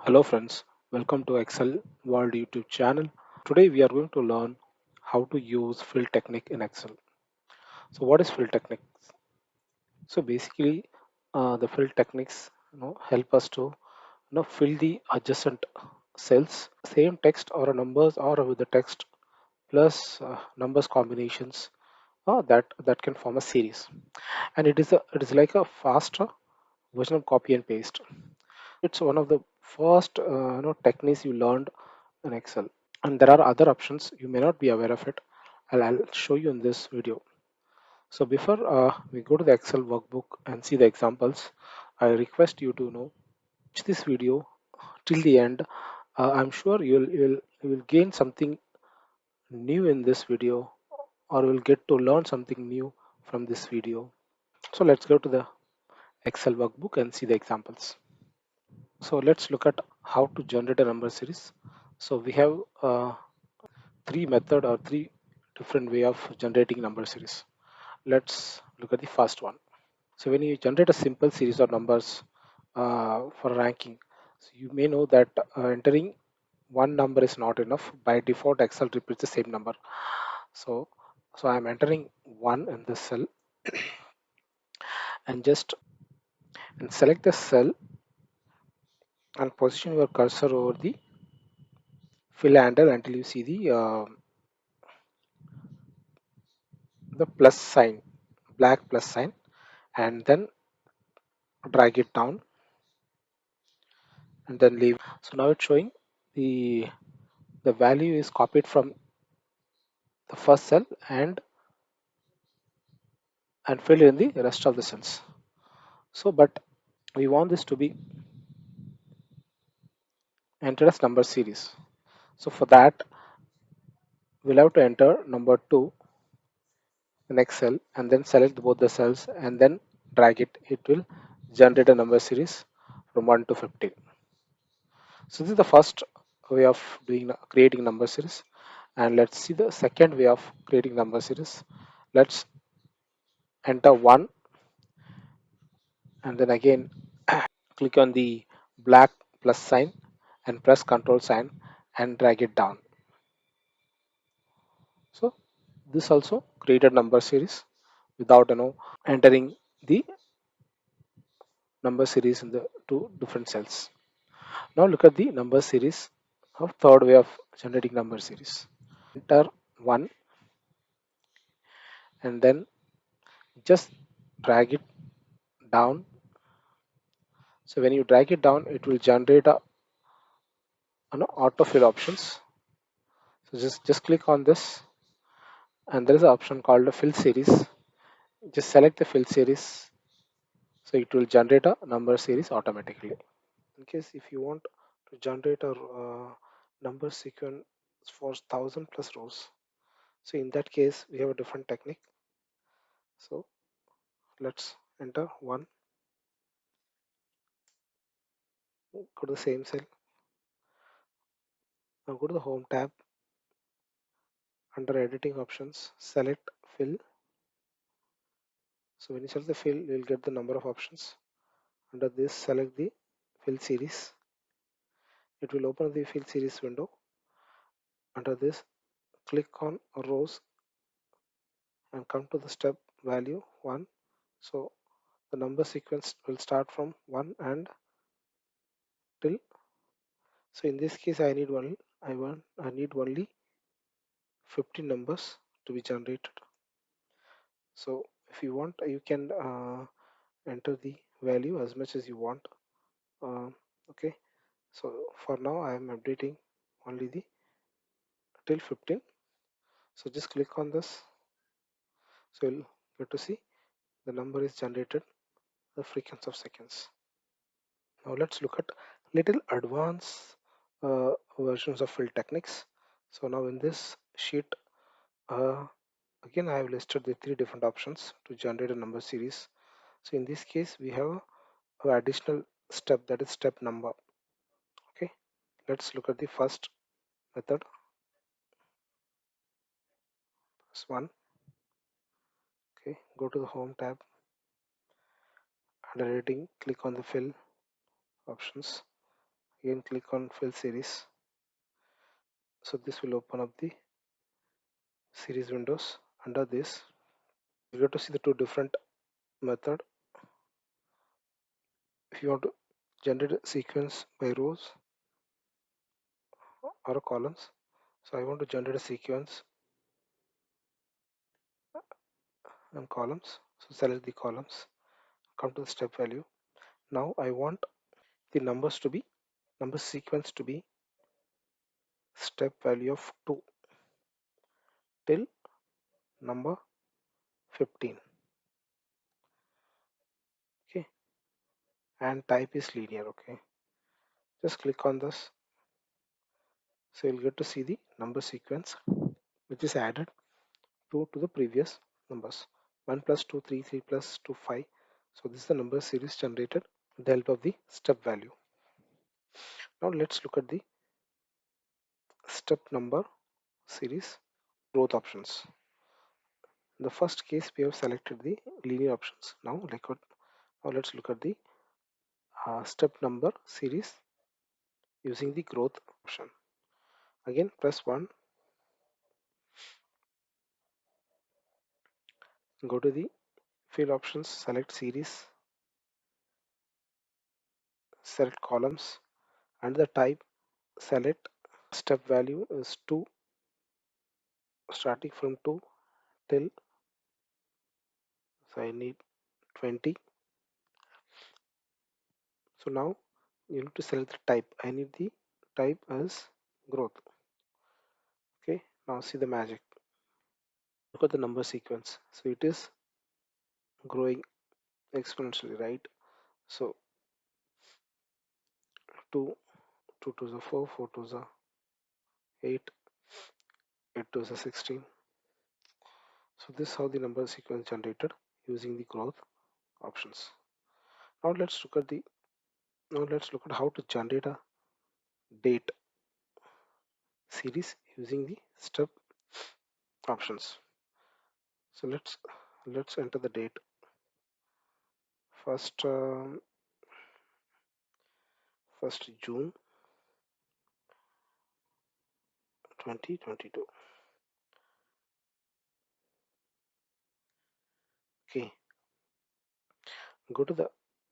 Hello friends, welcome to Excel World YouTube channel. Today we are going to learn how to use fill technique in Excel. So what is fill technique? So basically the fill techniques help us to fill the adjacent cells, same text or a numbers or with the text plus numbers combinations that can form a series. And it is like a faster version of copy and paste. It's one of the first techniques you learned in Excel. And there are other options you may not be aware of it. I'll show you in this video. So before we go to the Excel workbook and see the examples, I request you to watch this video till the end. I'm sure you'll gain something new in this video, or will get to learn something new from this video. So let's go to the Excel workbook and see the examples. So let's look at how to generate a number series. So we have three method or three different way of generating number series. Let's look at the first one. So when you generate a simple series of numbers for ranking, so you may know that entering one number is not enough. By default, Excel repeats the same number. So I'm entering one in the cell and just and select the cell and position your cursor over the fill handle until you see the plus sign, black plus sign, and then drag it down and then leave. So now it's showing the the value is copied from the first cell and filled in the rest of the cells. So but we want this to be entered as number series. So for that we'll have to enter number 2 in Excel and then select both the cells and then drag it. It will generate a number series from 1 to 15. So this is the first way of doing creating number series, and let's see the second way of creating number series. Let's enter 1 and then again click on the black plus sign and press Control sign and drag it down. So this also created number series without entering the number series in the two different cells. Now look at the number series of third way of generating number series. Enter 1 and then just drag it down. So when you drag it down, it will generate a autofill options. So just click on this, and there is an option called a fill series. Just select the fill series, so it will generate a number series automatically. In case if you want to generate a number sequence for 1,000 plus rows, so in that case we have a different technique. So let's enter 1, go to the same cell. Now go to the home tab. Under editing options, select fill. So when you select the fill, you will get the number of options. Under this, select the fill series. It will open the fill series window. Under this, click on rows and come to the step value 1. So the number sequence will start from 1 and till. So in this case, I need only 50 numbers to be generated. So if you want, you can enter the value as much as you want. Uh, okay. So for now, I am updating only the till 15. So just click on this. So you'll get to see the number is generated the frequency of seconds. Now let's look at little advanced versions of fill techniques. So now in this sheet, uh, again I have listed the three different options to generate a number series. So in this case, we have an additional step, that is step number. Okay, let's look at the first method. This one. Okay, go to the home tab. Under editing, click on the fill options. Again, click on fill series. So this will open up the series windows. Under this, you get to see the two different method. If you want to generate a sequence by rows or columns, so I want to generate a sequence and columns. So select the columns, come to the step value. Now I want the number sequence to be step value of 2 till number 15. Okay, and type is linear. Okay, just click on this, so you'll get to see the number sequence which is added to the previous numbers. 1 plus 2 3 3 plus 2 5. So this is the number series generated with the help of the step value. Now let's look at the step number series growth options. In the first case we have selected the linear options. Now let's look at the step number series using the growth option. Again press 1, go to the fill options, select series, select columns, and the type select. Step value is 2, starting from 2 till, so I need 20. So now you need to select the type. I need the type as growth. Okay, now see the magic. Look at the number sequence. So it is growing exponentially, right? So 2, 2 to the 4, 4 to the 8, 8 to the 16. So this is how the number sequence generated using the growth options. Now let's look at the now let's look at how to generate a date series using the step options. So let's enter the date. First, 1st June 2022. Okay, go to the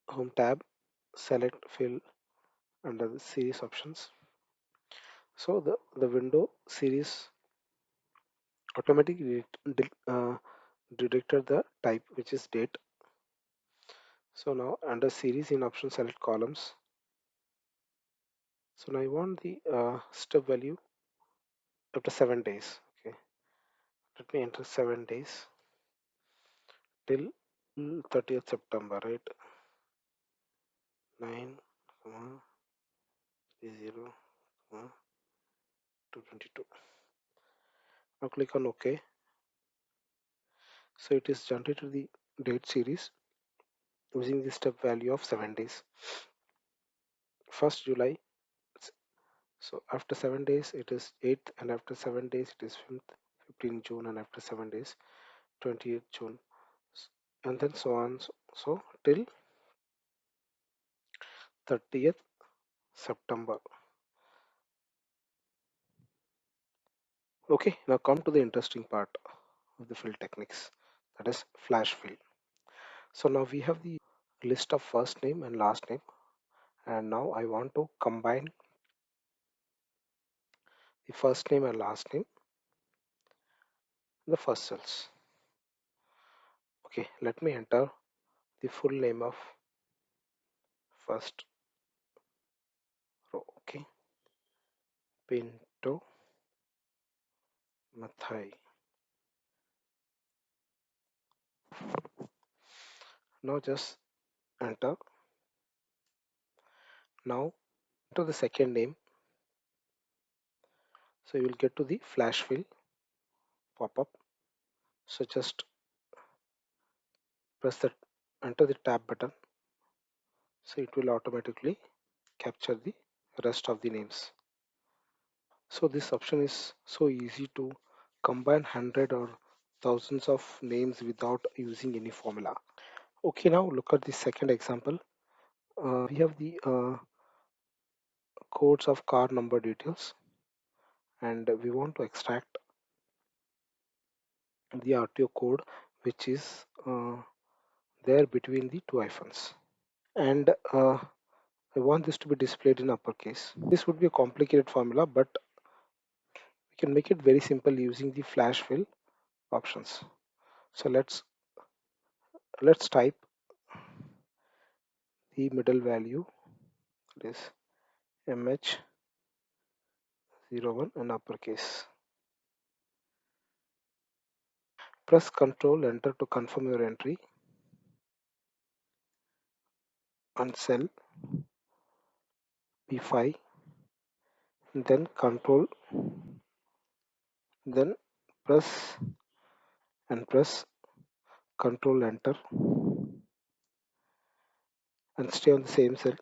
home tab, select fill under the series options. So the window series automatically detected the type, which is date. So now under series in option, select columns. So now I want the step value after 7 days. Okay, let me enter 7 days till 30th September, right? 9, 0, 222. Now click on OK. So it is generated the date series using the step value of 7 days. 1st July. So after 7 days it is 8th, and after 7 days it is 5th, 15th June, and after 7 days 28th June, and then so on. So till 30th September. Okay, now come to the interesting part of the fill techniques, that is flash fill. So now we have the list of first name and last name, and now I want to combine the first name and last name in the first cells. Okay, let me enter the full name of first row. Okay, Pinto Mathai. Now just enter. Now to the second name, so you will get to the flash fill pop up. So just press the enter the tab button, so it will automatically capture the rest of the names. So this option is so easy to combine hundred or thousands of names without using any formula. Okay, now look at the second example. We have the codes of car number details, and we want to extract the RTO code which is there between the two hyphens. And I want this to be displayed in uppercase. This would be a complicated formula, but we can make it very simple using the flash fill options. So let's type the middle value, this MH01 in uppercase. Press Ctrl Enter to confirm your entry on cell P5, then Ctrl, then press press Ctrl Enter and stay on the same cell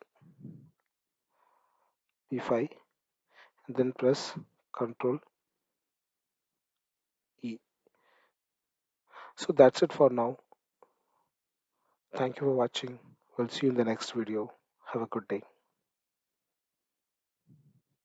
P5, and then press Ctrl E. So that's it for now. Thank you for watching. We'll see you in the next video. Have a good day.